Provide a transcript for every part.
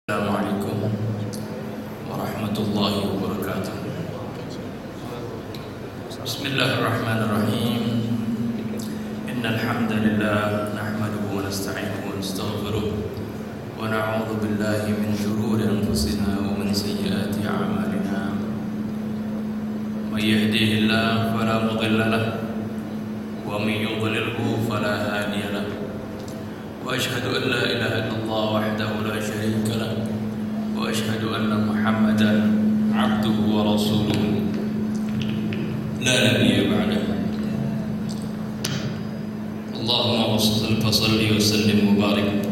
Assalamualaikum warahmatullahi wabarakatuh. Bismillahirrahmanirrahim. Innal hamdalillah nahmaduhu wa nasta'inuhu wa nastaghfiruh wa na'udzu billahi min shururi anfusina wa min sayyiati a'malina. May yahdihillahu fala mudilla lahu wa may yudlilhu fala hadiya lahu. وأشهد أن لا إله إلا الله وحده لا شريك له وأشهد أن محمدا عبده ورسوله لا نبي بعده. اللهم صل وسلم وبارك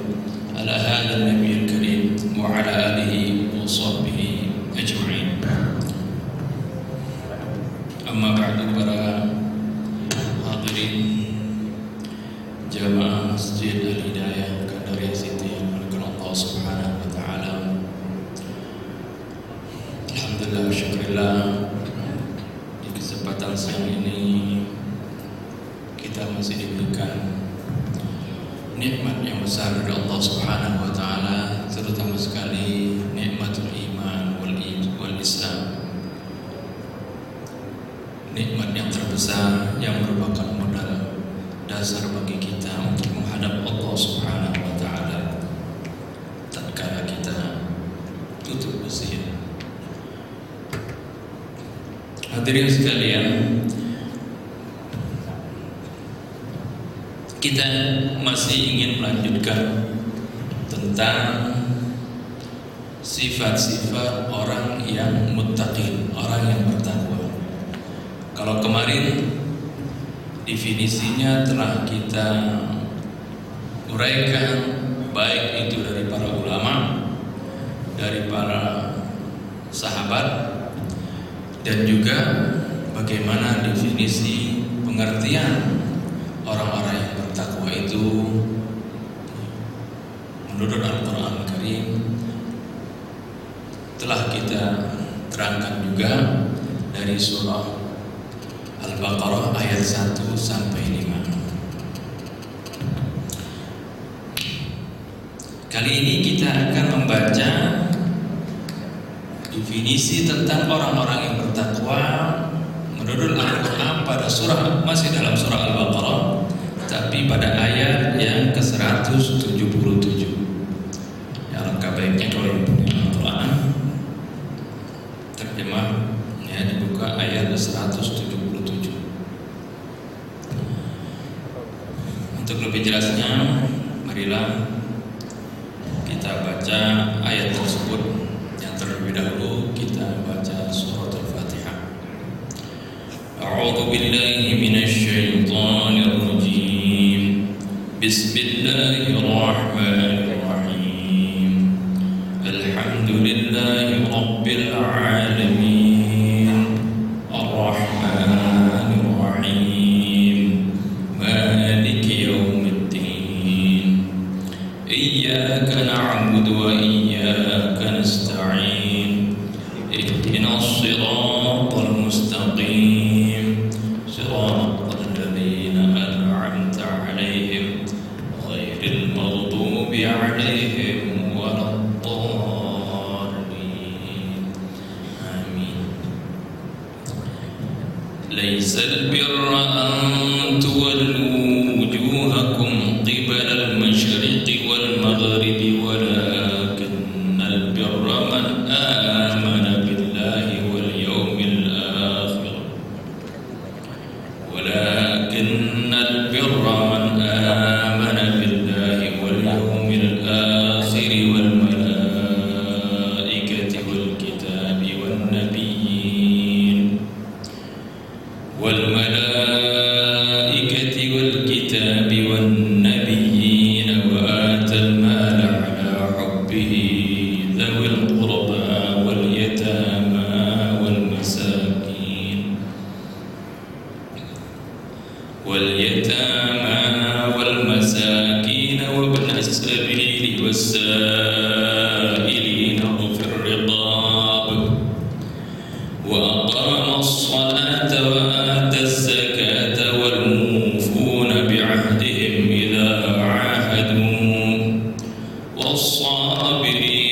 على هذا النبي الكريم وعلى آله وصحبه أجمعين. أما بعد، para hadirin jamaah Masjid Al-Hidayah Gandaria City yang dimuliakan Allah Subhanahu wa taala. Alhamdulillah wa syukurillah, di kesempatan siang ini kita masih diberikan nikmat yang besar dari Allah Subhanahu wa taala, terutama sekali nikmatul iman wal Islam. Nikmat yang terbesar yang merupakan modal dasar bagi kita untuk menghadap Allah Subhanahu wa taala tatkala kita tutup usia. Hadirin sekalian, kita masih ingin melanjutkan tentang sifat-sifat orang yang muttaqin, orang yang bertakwa. Kalau kemarin definisinya telah kita uraikan, baik itu dari para ulama, dari para sahabat, dan juga bagaimana definisi pengertian orang-orang yang bertakwa itu menurut Al-Quran Karim. Telah kita terangkan juga dari surah Al-Baqarah ayat 1 sampai 5. Kali ini kita akan membaca definisi tentang orang-orang yang bertakwa menurut Al-Quran pada surah, masih dalam surah Al-Baqarah, tapi pada ayat yang ke-177. Ya, alangkah baiknya kalau yang punya Al-Quran terjemahnya dibuka ayat 177. Untuk lebih jelasnya, marilah kita baca ayat tersebut. Yang terlebih dahulu kita baca surat Al-Fatihah. A'udzu billahi minasy syaithanir rajim. Bismillahirrahmanirrahim. Alhamdulillahi rabbil alamin. Ar-Rahmanir Rahim. Maliki yaumiddin. Iyyaka na'budu wa iyyaka nasta'in. Ihdinas siratal mustaqim. Siratal ladzina an'amta 'alaihim ghairil maghdubi 'alaihim waladdallin. Amin. Laysal birra an tuwallu wujuhakum qibala al-masyriqi wal maghribi walakinnal birra man amana billahi wal yawmil akhir. Walakinnal birra man amana billahi wal yawmil akhir wal malaikati wal kitabi wan nabiyyin والملائكة والكتاب والنبيين وآتى المال على حبه ذوي القربى واليتامى والمساكين وابن السبيل والسائلين وفي الرقاب وأقام الصلاة وآتى الزكاة والموفون بعهدهم إذا عاهدوا والصابرين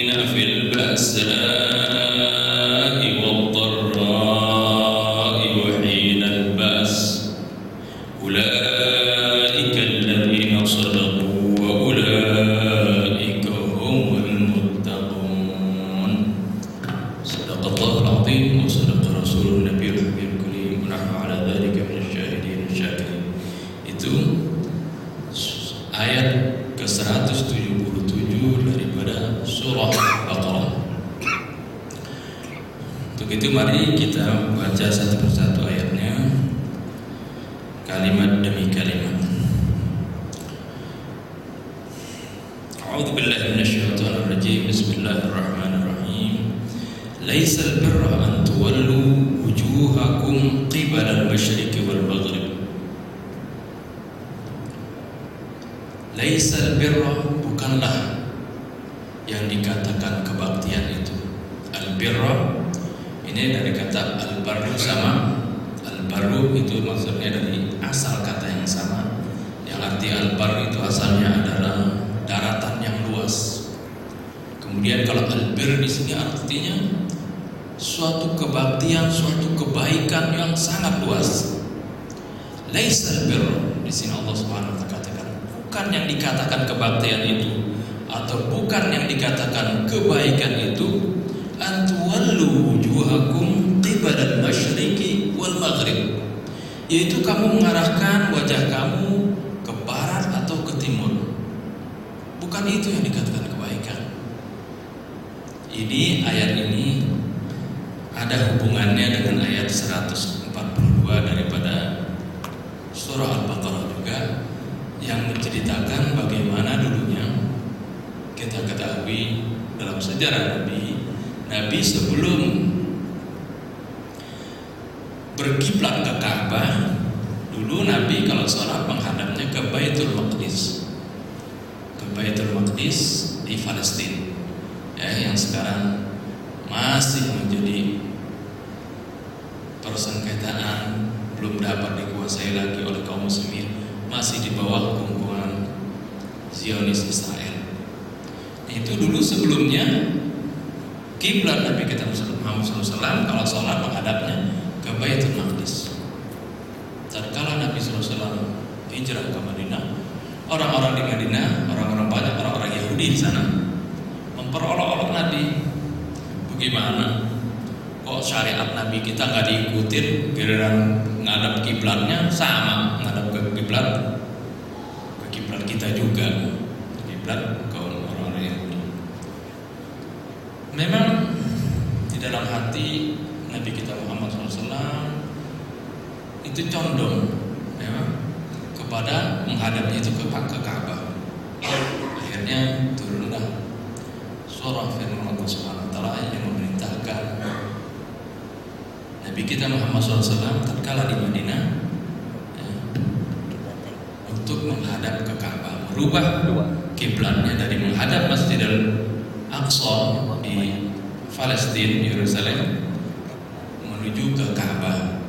surah Al-Baqarah. Untuk itu mari kita baca satu persatu ayatnya, kalimat demi kalimat. A'udzu billahi minasyaitonir rajim. Bismillahirrahmanirrahim. Laisal birra an tuwallu wujuhakum qibala al-masyriqi wal maghrib. Laisal birra, bukanlah yang dikatakan kebaktian itu. Al-birra ini dari kata al-barru sama al-barru, itu maksudnya dari asal kata yang sama, yang arti al-barru itu asalnya adalah daratan yang luas. Kemudian kalau albir di sini artinya suatu kebaktian, suatu kebaikan yang sangat luas. Laisal birr, di sini Allah Subhanahu wa taala katakan, bukan yang dikatakan kebaktian itu atau bukan yang dikatakan kebaikan itu, antuwallu wujuhakum qibala al-masyriqi wal maghrib, yaitu kamu mengarahkan wajah kamu ke barat atau ke timur. Bukan itu yang dikatakan kebaikan. Ini ayat ini ada hubungannya dengan ayat 142 daripada surah Al-Baqarah juga, yang menceritakan bagaimana dulunya kita ketahui dalam sejarah Nabi sebelum berkiblat ke Ka'bah, dulu Nabi kalau sholat menghadapnya ke Baitul Maqdis, di Palestina, yang sekarang masih menjadi persengketaan, belum dapat dikuasai lagi oleh kaum muslimin, masih di bawah genggaman Zionis Israel. Itu dulu sebelumnya kiblat Nabi kita Muhammad SAW kalau sholat menghadapnya ke Baitul Maqdis. Tatkala Nabi SAW hijrah ke Madinah, orang-orang di Madinah, banyak orang-orang Yahudi di sana memperolok-olok Nabi. Bagaimana? Kok syariat Nabi kita nggak diikutin? Giliran ngadap kiblatnya sama, ngadap ke kiblat kita juga, kiblat kaum orang-orang Yahudi. Memang di dalam hati Nabi kita Muhammad SAW itu condong kepada menghadapnya itu ke Ka'bah. Akhirnya turunlah surah firman Allah Subhanahu wa taala yang memerintahkan Nabi kita Muhammad SAW tatkala di Madinah untuk menghadap ke Ka'bah, merubah kiblatnya dari menghadap Masjidil Aqsa di Palestina, Yerusalem, menuju ke Ka'bah.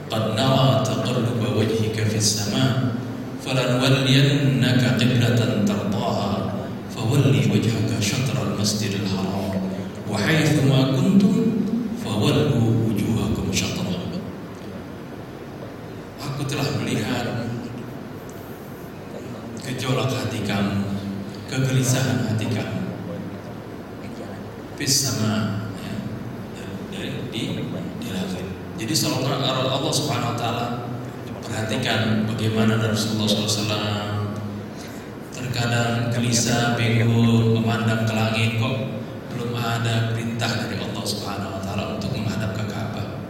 Qad nara taqalluba wajhika fis sama' falanwalliyannaka qiblatan tardaha fawalli wajhaka syatral Masjidil Haram wa haitsu ma kuntum fawallu wujuhakum syatrah. Aku telah melihat gejolak hati kamu, kegelisahan hati kamu fis sama, di langit. Jadi Allah Subhanahu wa taala perhatikan bagaimana Rasulullah SAW terkadang gelisah, bingung, memandang ke langit, kok belum ada perintah dari Allah Subhanahu wa taala untuk menghadap ke Ka'bah.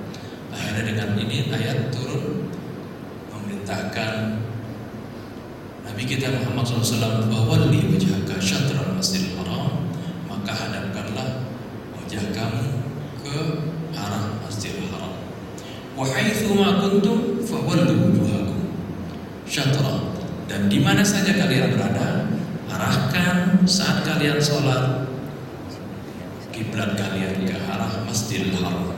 Akhirnya dengan ini ayat turun memerintahkan Nabi kita Muhammad SAW, "Fawalli wajhaka syatral Masjidil Haram," maka hadapkanlah wajah kamu ke arah Masjidil Haram. Wa haitsu ma kuntum fawallu wujuhakum syatra, dan di mana saja kalian berada, arahkan saat kalian sholat kiblat kalian ke arah Masjidil Haram.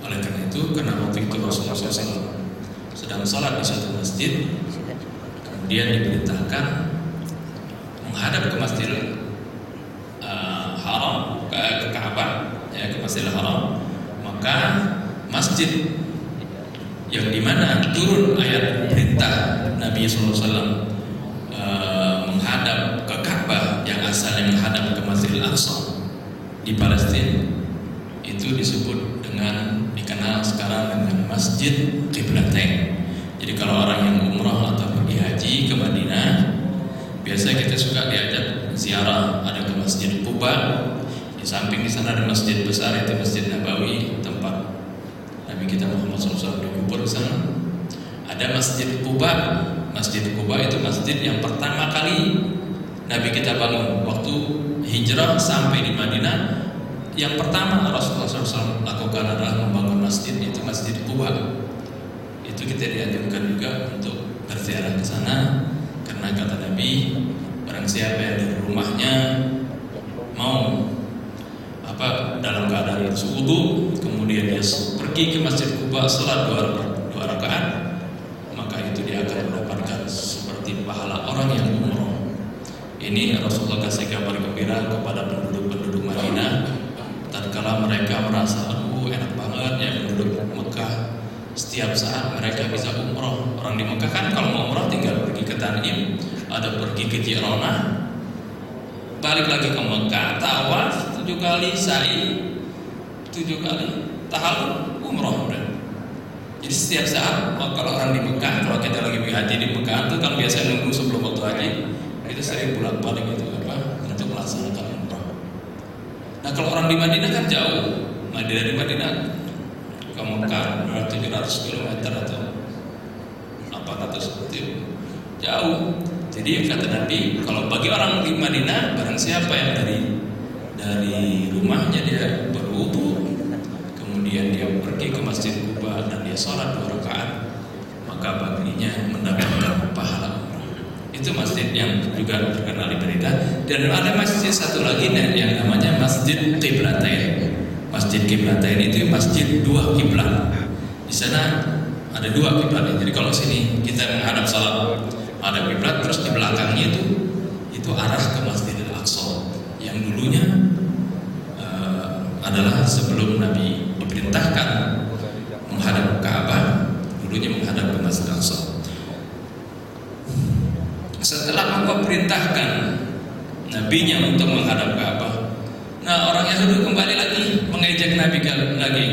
Oleh karena itu, karena waktu itu Rasulullah SAW sedang sholat di suatu masjid, kemudian diperintahkan menghadap ke Masjidil Haram, ke Ka'bah, ke Masjidil Haram. Maka masjid yang dimana turun ayat perintah Nabi SAW menghadap ke Ka'bah yang asalnya menghadap ke Masjidil Aqsa di Palestina, itu disebut dikenal sekarang dengan Masjid Qiblatain. Jadi kalau orang yang umrah atau pergi haji ke Madinah, Biasa kita suka diajak ziarah, ada ke Masjid Quba. Di samping di sana ada masjid besar, itu Masjid Nabawi, tempat Nabi kita Muhammad SAW dikubur di sana. Ada Masjid Quba. Masjid Quba itu masjid yang pertama kali Nabi kita bangun waktu hijrah sampai di Madinah. Yang pertama Rasulullah SAW lakukan adalah membangun masjid, itu Masjid Quba. Itu kita dianjurkan juga untuk berziarah ke sana. Karena kata Nabi, barang siapa yang dari rumahnya mau dalam keadaan berwudu, kemudian dia pergi ke Masjid Quba salat dua rakaat, maka itu dia akan mendapatkan seperti pahala orang yang umroh. Ini Rasulullah kasih kabar gembira kepada penduduk-penduduk Madinah. Tatkala mereka merasa enak banget ya penduduk Mekah, setiap saat mereka bisa umroh. Orang di Mekah kan kalau mau umroh tinggal pergi ke Tanim, ada pergi ke Ji'ronah, balik lagi ke Mekah, tawaf 7 kali, sa'i 7 kali, tahallul, umroh udah. Jadi setiap saat kalau orang di Mekah, kalau kita lagi haji di Mekah itu kan biasanya nunggu sebelum waktu haji, itu sering bolak-balik itu untuk melaksanakan umroh. Nah kalau orang di Madinah kan jauh, dari Madinah ke Mekah 700 km atau 800 km, jauh. Jadi kata Nabi, kalau bagi orang di Madinah, barang siapa yang dari rumahnya dia berwudu, kemudian dia pergi ke Masjid Quba dan dia sholat 2 rakaat, maka baginya mendapatkan pahala umrah. Itu masjid yang juga terkenal di berita. Dan ada masjid satu lagi yang namanya Masjid Qiblatain. Masjid Qiblatain itu masjid 2 kiblat. Di sana ada 2 kiblat. Jadi kalau sini kita menghadap salat, ada kiblat, terus di belakangnya itu arah ke Masjidil Aqsa yang dulunya adalah sebelum Nabi memerintahkan menghadap Ka'bah, dulunya menghadap ke Masjidil Aqsa. Setelah Allah perintahkan nabinya untuk menghadap Ka'bah, nah orang Yahudi kembali lagi mengejek Nabi lagi.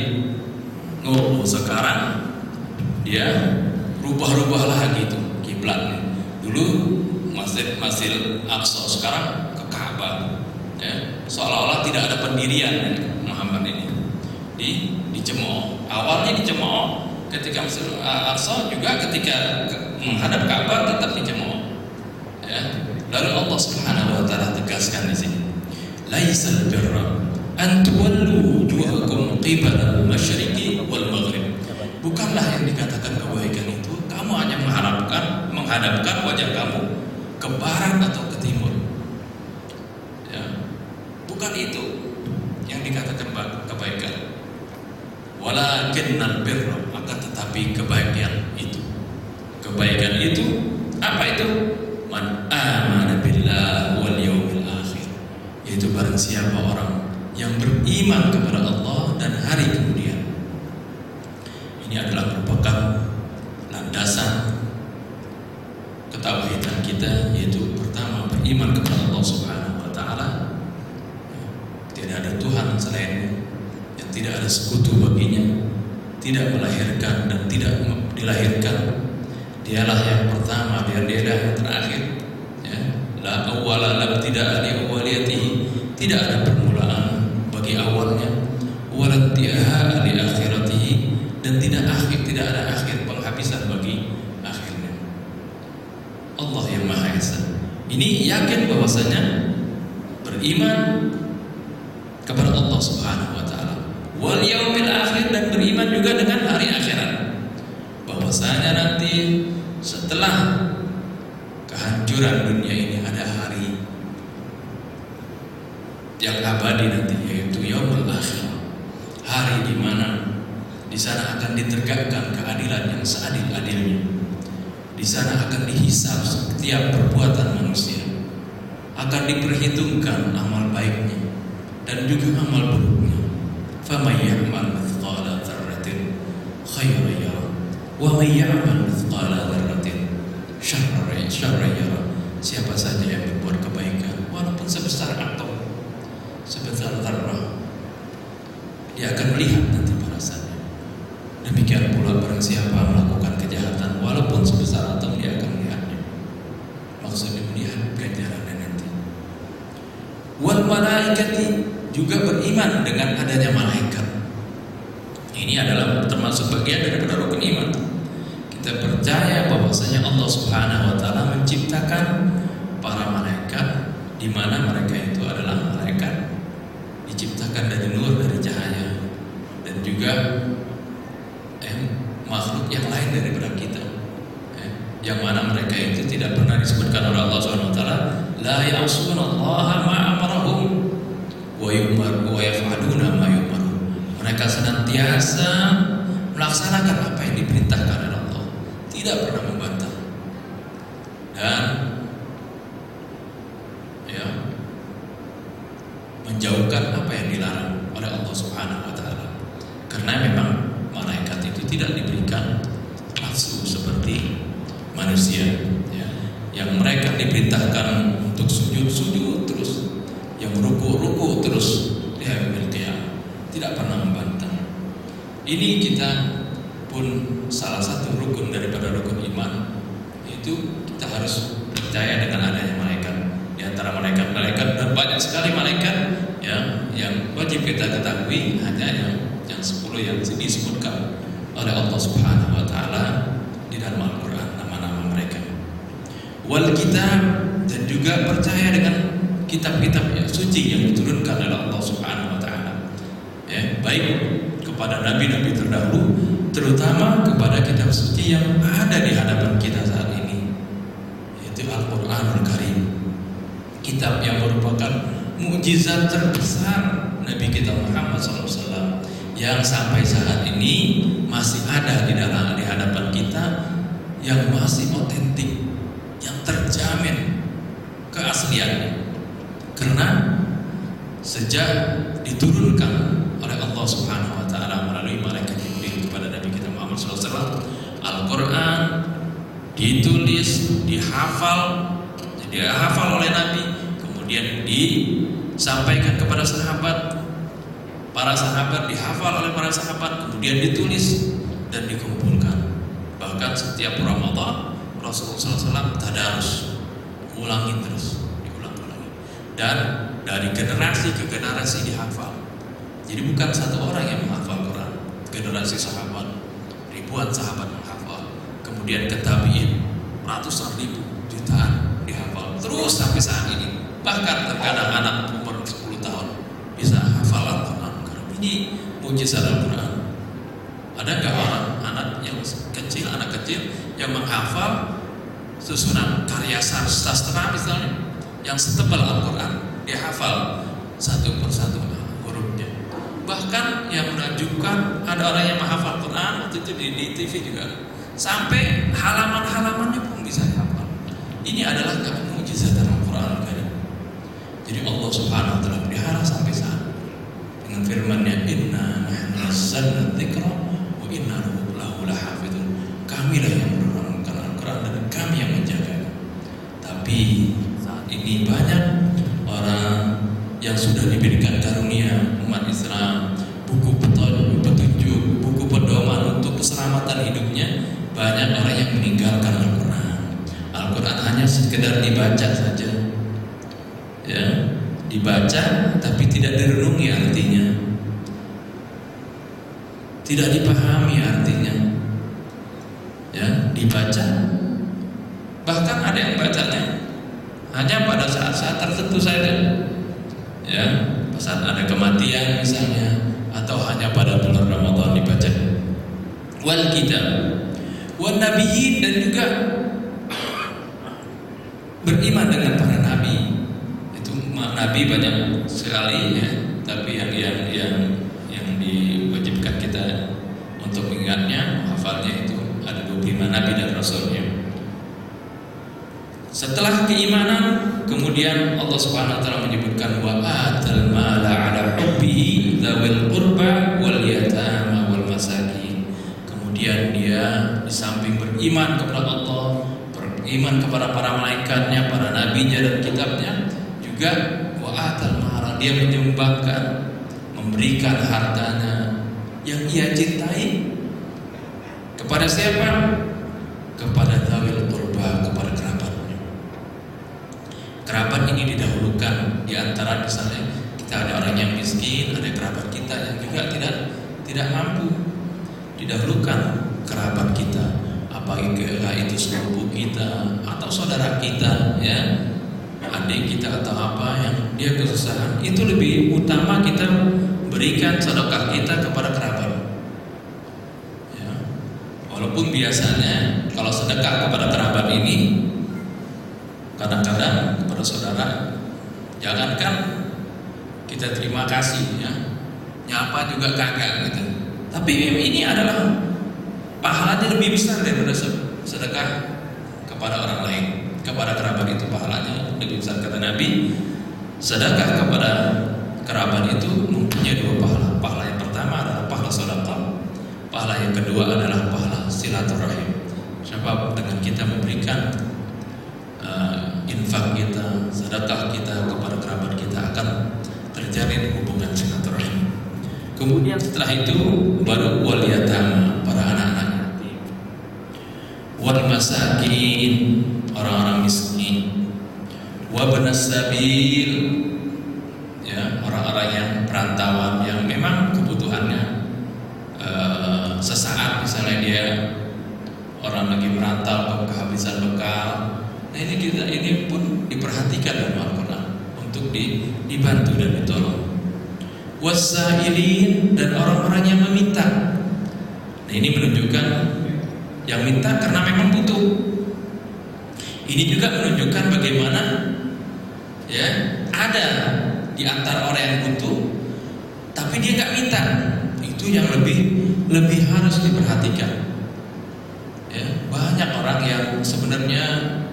Oh, sekarang dia rubah-rubah lagi itu kiblatnya. Dulu Masjid Aqsa, sekarang ke Ka'bah. Ya, seolah-olah tidak ada pendirian Muhammad ini. Dicemooh. Awalnya dicemooh ketika Masjid Aqsa, juga ketika menghadap Ka'bah tetap dicemooh. Ya. Lalu Allah Subhanahu wa taala tegaskan di sini. Laisal birra an tuwallu wujuhakum qibala al-masyriqi wal maghrib. Bukanlah yang dikatakan kebaikan itu kamu hanya menghadapkan wajah kamu ke barat atau ke timur. Ya. Bukan itu yang dikatakan kebaikan. Walakinnal birra, akan tetapi kebaikan itu apa itu? Man amana billah wal yawmil akhir, yaitu barang siapa orang yang beriman kepada Allah dan hari kemudian. Ini adalah merupakan landasan ketauhidan kita, yaitu pertama beriman kepada Allah Subhanahu wa taala. Tidak ada Tuhan selain-Nya, yang tidak ada sekutu baginya, tidak melahirkan dan tidak dilahirkan. Dialah yang pertama dan dialah yang terakhir. Ya. La awwala la ibtida'a li awwaliyatihi, tidak ada permulaan bagi awalnya, wala intihaa li akhiratihi, dan tidak ada akhir penghabisan bagi akhirnya. Allah yang Maha Esa. Ini yakin bahwasanya beriman kepada Allah Subhanahu wa taala, wal yaumil akhir, dan beriman juga dengan hari akhirat. Bahwasanya nanti setelah kehancuran dunia ini ada hari yang abadi nanti, yaitu yaumul akhir, hari di mana di sana akan ditegakkan keadilan yang seadil-adilnya. Di sana akan dihisab setiap perbuatan manusia, akan diperhitungkan amal baiknya dan juga amal buruknya. Faman ya'mal mithqala dzarratin khairan yarah, wa man ya'mal mithqala dzarratin syarran yarah. Siapa saja yang berbuat kebaikan walaupun sebesar atom, sebesar zarrah, dia akan melihat nanti balasannya. Demikian pula barang siapa melakukan kejahatan walaupun sebesar atom, dia akan melihatnya. Maksudnya melihat Wal malaikati, juga beriman dengan adanya malaikat. Ini adalah termasuk bagian daripada rukun iman. Kita percaya bahwasanya Allah Subhanahu wa taala menciptakan para malaikat, di mana mereka itu adalah malaikat diciptakan dari nur, dari cahaya, dan juga makhluk yang lain daripada kita, yang mana mereka itu tidak pernah disebutkan oleh Allah Subhanahu wa taala la ya'sunallaha ma amarahum wa yaf'aluna ma yu'marun. Mereka senantiasa melaksanakan apa yang diperintahkan oleh Allah, tidak pernah membantah dan menjauhkan apa yang dilarang oleh Allah Subhanahu wa taala. Karena memang malaikat itu tidak diberikan nafsu seperti manusia, yang mereka diperintahkan untuk sujud terus, yang ruku terus, tidak pernah membantah. Ini kita pun salah satu rukun daripada rukun iman, itu kita harus percaya dengan adanya malaikat. Di antara malaikat dan banyak sekali malaikat yang wajib kita ketahui, hanya yang 10 yang disebutkan oleh Allah Subhanahu wa taala di dalam Al-Qur'an, nama-nama mereka. Wal kitab, dan juga percaya dengan kitab-kitab yang suci yang diturunkan oleh Allah Subhanahu wa taala. Baik kepada nabi-nabi terdahulu, terutama kepada kitab suci yang ada di hadapan kita saat ini, yaitu Al-Qur'anul Karim. Kitab yang merupakan mukjizat terbesar Nabi kita Muhammad SAW, yang sampai saat ini masih ada di hadapan kita, yang masih otentik, yang terjamin keasliannya. Karena sejak diturunkan oleh Allah Subhanahu wa taala melalui malaikat Jibril kepada Nabi kita Muhammad SAW, Al-Qur'an ditulis, dihafal oleh Nabi, kemudian disampaikan kepada sahabat, para sahabat dihafal oleh para sahabat, kemudian ditulis dan dikumpulkan. Bahkan setiap Ramadan Rasulullah SAW tadarus, diulang lagi, dan dari generasi ke generasi dihafal. Jadi bukan satu orang yang menghafal Quran, generasi sahabat, ribuan sahabat menghafal, kemudian ke tabi'in, ratusan ribu, jutaan dihafal, terus sampai saat ini. Bahkan terkadang anak umur 10 tahun bisa hafal Al-Quran. Ini mujizat Al-Quran. Ada nggak anak kecil yang menghafal susunan karya sastra misalnya, yang setebal Al-Quran, dia hafal satu persatu hurufnya. Bahkan yang menunjukkan ada orang yang menghafal Quran waktu itu di TV juga, sampai halaman-halamannya pun bisa hafal. Ini adalah mukjizat dalam Quran kan. Jadi Allah Subhanahu wa taala pelihara sampai saat dengan firman-Nya, inna nahnu nazzalna dzikra wa inna lahu lahafizun. Kamilah yang menurunkan Al-Quran dan kami yang menjaga. Tapi saat ini banyak orang yang sudah diberikan karunia umat Islam, buku petunjuk, buku pedoman untuk keselamatan hidupnya, banyak orang yang meninggalkan Al-Quran. Al-Quran hanya sekedar dibaca saja, dibaca tapi tidak direnungi artinya, tidak dipahami artinya, dibaca, bahkan ada yang bacanya hanya pada saat-saat tertentu saja, saat ada kematian misalnya, atau hanya pada bulan Ramadan dibaca. Wal kitab wan nabiyyin, dan juga beriman dengan para nabi. Itu nabi banyak sekali tapi yang diwajibkan kita untuk mengingatnya, hafalnya itu ada 25 nabi dan rasulnya. Setelah keimanan, kemudian Allah Subhanahu wa taala menyebutkan wa atal mala ala hubbihi dzawil qurba wal yatama wal masakin. Kemudian dia di samping beriman kepada Allah, beriman kepada para malaikatnya, para nabinya dan kitabnya, juga wa atal mala, dia menyumbangkan, memberikan hartanya yang ia cintai kepada siapa? Kepada dzawil qurba, kepada kerabat. Kerabat ini didahulukan di antara kita yang juga tidak mampu. Didahulukan kerabat kita, apakah itu sepupu kita atau saudara kita, ya, adik kita atau apa yang dia kesusahan, itu lebih utama kita berikan sedekah kita kepada kerabat. Ya. Walaupun biasanya kalau sedekah kepada kerabat ini kadang-kadang kepada saudara, jangankan kita terima kasih, ya, nyapa juga kagak gitu. Tapi ini adalah pahalanya lebih besar daripada sedekah kepada orang lain. Kepada kerabat itu pahalanya lebih besar, kata Nabi. Sedekah kepada kerabat itu mempunyai dua pahala. Pahala yang pertama adalah pahala sedekah. Pahala yang kedua adalah pahala silaturahim. Sebab dengan kita memberikan infak kita, sedekah kita kepada kerabat kita akan terjalin hubungan silaturahim. Kemudian setelah itu baru wal yatama, para anak-anak yatim, wal masakin, orang-orang miskin, wa banas sabil, ya, orang-orang yang perantauan yang memang kebutuhannya sesaat, misalnya dia orang lagi merantau kehabisan bekal. Nah ini pun diperhatikan dalam Al-Quran untuk dibantu dan ditolong. Wasailin, dan orang-orang yang meminta. Nah ini menunjukkan yang minta karena memang butuh. Ini juga menunjukkan bagaimana, ya, ada di antara orang yang butuh tapi dia nggak minta. Itu yang lebih harus diperhatikan. Ya, banyak orang yang sebenarnya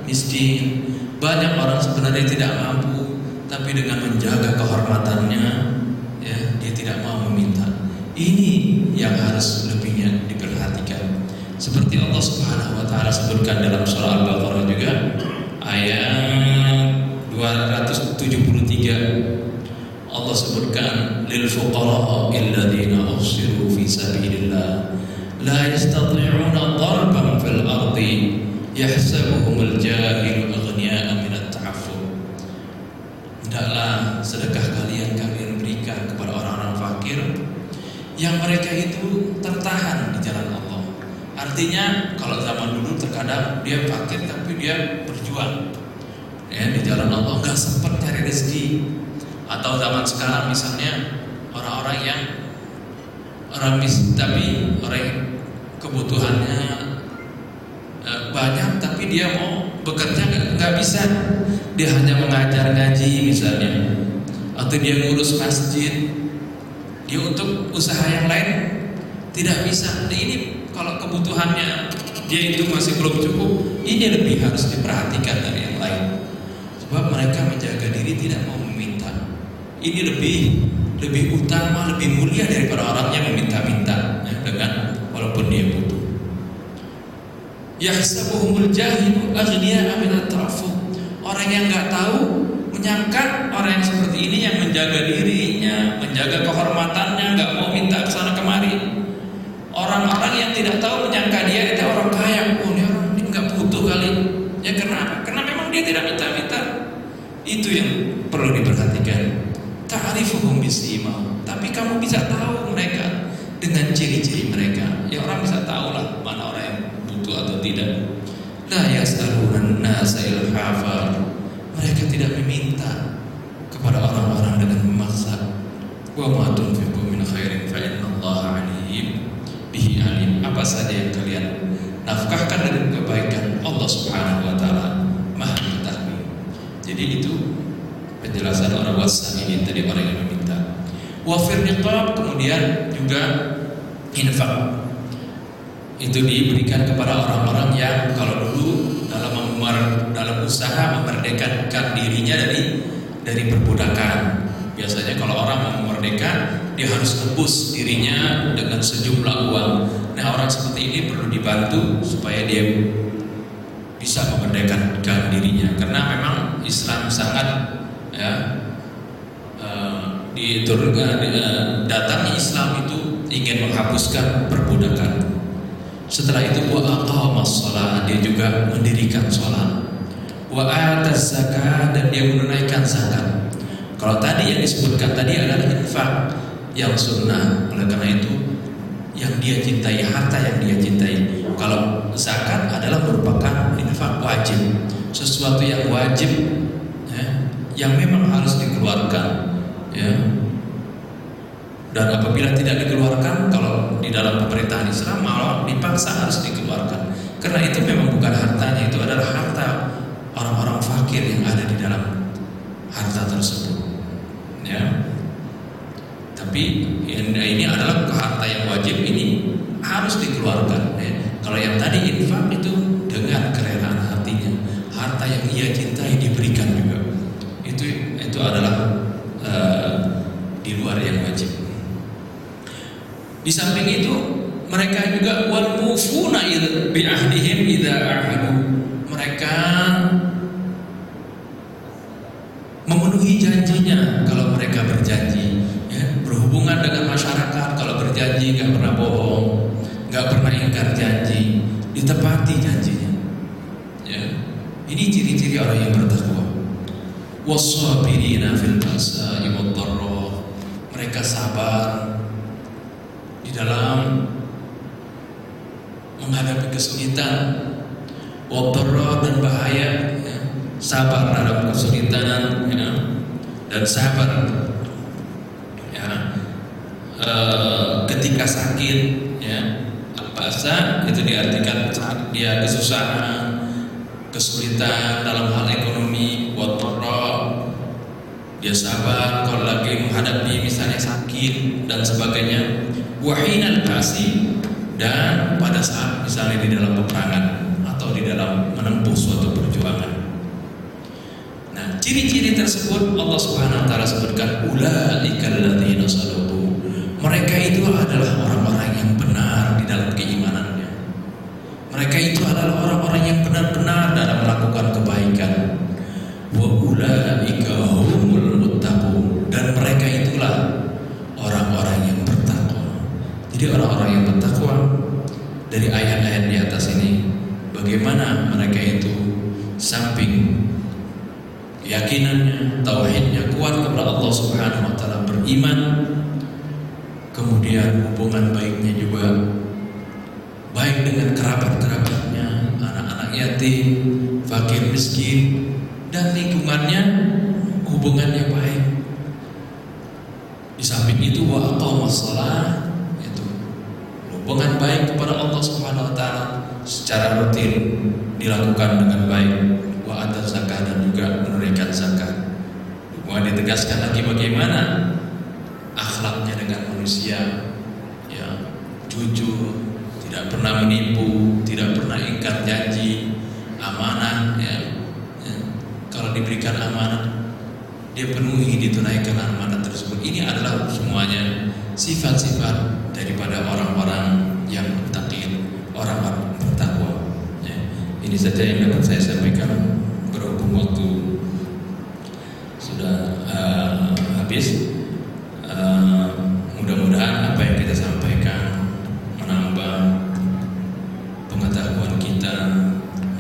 miskin, banyak orang sebenarnya tidak mampu, tapi dengan menjaga kehormatannya, ya, dia tidak mau meminta. Ini yang harus lebihnya diperhatikan. Seperti Allah Subhanahu wa taala sebutkan dalam surah Al-Baqarah juga ayat 273. Allah sebutkan lil fuqara alladziina uhsiru fi sabilillah la yastati'una darban fil ardi yahsabuhumul jahilu aghniya'a minat ta'affuf. Hendaklah sedekah kalian berikan kepada orang-orang fakir yang mereka itu tertahan di jalan Allah. Artinya kalau zaman dulu terkadang dia fakir tapi dia berjuang, ya, di jalan Allah, nggak sempat cari rezeki. Atau zaman sekarang misalnya orang-orang yang tapi orang kebutuhannya banyak tapi dia mau bekerja nggak bisa, dia hanya mengajar ngaji misalnya, atau dia ngurus masjid, dia untuk usaha yang lain tidak bisa. Nah ini kalau kebutuhannya dia itu masih belum cukup, ini lebih harus diperhatikan dari yang lain, sebab mereka menjaga diri tidak mau meminta. Ini lebih utama, lebih mulia daripada orang yang meminta-minta, ya, dengan walaupun dia butuh. Yahsabuhumul jahilu aghniya'a minat ta'affuf. Orang yang nggak tahu menyangka orang yang seperti ini yang menjaga dirinya, menjaga kehormatannya, nggak mau minta kesana kemari. Orang-orang yang tidak tahu menyangka dia itu orang kaya. Oh, ini orang ini nggak butuh kali. Ya kenapa? Karena memang dia tidak minta-minta. Itu yang perlu diperhatikan. Ta'rifuhum bisimahum, tapi kamu bisa tahu mereka dengan ciri-ciri mereka. Ya orang bisa tahu lah mana orang yang butuh atau tidak. La yas'alun nasa ilhafa, mereka tidak meminta kepada orang-orang dengan memaksa. Wa ma tunfiqu min khairin fa innallaha alim bihi alim. Apa saja yang kalian nafkahkan dari kebaikan, Allah Subhanahu wa taala Maha mengetahui. Jadi itu penjelasan orang wasailin tadi, orang yang meminta. Wafir niqab, kemudian juga infak. Itu diberikan kepada orang-orang yang kalau dulu dalam usaha memerdekakan dirinya dari perbudakan. Biasanya kalau orang mau merdeka, dia harus nebus dirinya dengan sejumlah uang. Nah, orang seperti ini perlu dibantu supaya dia bisa memerdekakan dirinya, karena memang Islam sangat, ya, datangnya Islam itu ingin menghapuskan perbudakan. Setelah itu wa aqamas shalah, dia juga mendirikan salat. Wa ataz zakah, dan dia menunaikan zakat. Kalau tadi yang disebutkan tadi adalah infak, yang sunnah. Oleh karena itu yang dia cintai, harta yang dia cintai. Kalau zakat adalah merupakan infak wajib, sesuatu yang wajib, ya, yang memang harus dikeluarkan, ya. Dan apabila tidak dikeluarkan, kalau di dalam pemerintahan Islam malah dipaksa harus dikeluarkan. Karena itu memang bukan hartanya, itu adalah harta orang-orang fakir yang ada di dalam harta tersebut, ya. Tapi ini adalah harta yang wajib, ini harus dikeluarkan, ya. Kalau yang tadi infak itu dengan kerelaan hatinya, harta yang ia cintai diberikan juga. Itu adalah di luar yang wajib. Di samping itu mereka juga wal mufuna bi ahdihim idza ahadu. Mereka memenuhi janjinya kalau mereka berjanji, ya. Berhubungan dengan masyarakat, kalau berjanji nggak pernah bohong, nggak pernah ingkar janji, ditepati janjinya, ya. Ini ciri-ciri orang yang bertakwa. Was-sabirina fil ba'sa'i wad-dharra. Mereka sabar di dalam menghadapi kesulitan, wad-dharra, dan bahaya, ya. Sabar dalam kesulitan, ya. Dan sabar, ya, ketika sakit, ya. Bahasa itu diartikan saat dia kesusahan, kesulitan dalam hal ekonomi, wad-dharra, dia sabar kalau lagi menghadapi misalnya sakit dan sebagainya. Wahinal ba'si, dan pada saat misalnya di dalam peperangan atau di dalam menempuh suatu perjuangan. Nah, ciri-ciri tersebut Allah Subhanahu wa taala sebutkan, ulaikal ladzina sadaqu. Mereka itu adalah orang-orang yang benar di dalam keimanannya. Mereka itu adalah orang-orang yang benar-benar dalam melakukan kebaikan. Wa ulaika humul muttaqun, dan mereka itulah orang-orang yang bertakwa. Jadi orang-orang yang bertakwa, dari ayat-ayat di atas ini, bagaimana mereka itu samping keyakinannya, tauhidnya kuat kepada Allah Subhanahu wa taala, beriman, kemudian hubungan baiknya juga baik dengan kerabat-kerabatnya, anak-anak yatim, fakir miskin, dan lingkungannya hubungannya baik. Di samping itu wa aqamas shalah, itu hubungan baik kepada Allah Subhanahu wa taala secara rutin dilakukan dengan baik. Wa ata zakat, dan juga menunaikan zakat. Kemudian ditegaskan lagi bagaimana akhlaknya dengan manusia, ya, jujur, tidak pernah menipu, tidak pernah ingkar janji, amanah, ya. Kalau diberikan amanah, dia penuhi, ditunaikan amanah tersebut. Ini adalah semuanya sifat-sifat daripada orang-orang yang muttaqin, orang-orang bertakwa, ya. Ini saja yang dapat saya sampaikan, berhubung waktu sudah habis. Mudah-mudahan apa yang kita sampaikan menambah pengetahuan kita,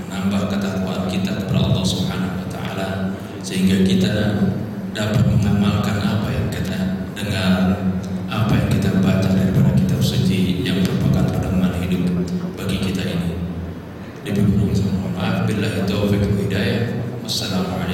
menambah ketakwaan kita kepada Allah Subhanahu wa taala, sehingga kita dapat mengamalkan apa yang kita dengar, apa yang kita baca daripada kitab suci yang merupakan pedoman hidup bagi kita ini. Mohon maaf, billahi taufiq wal hidayah. Wassalamualaikum.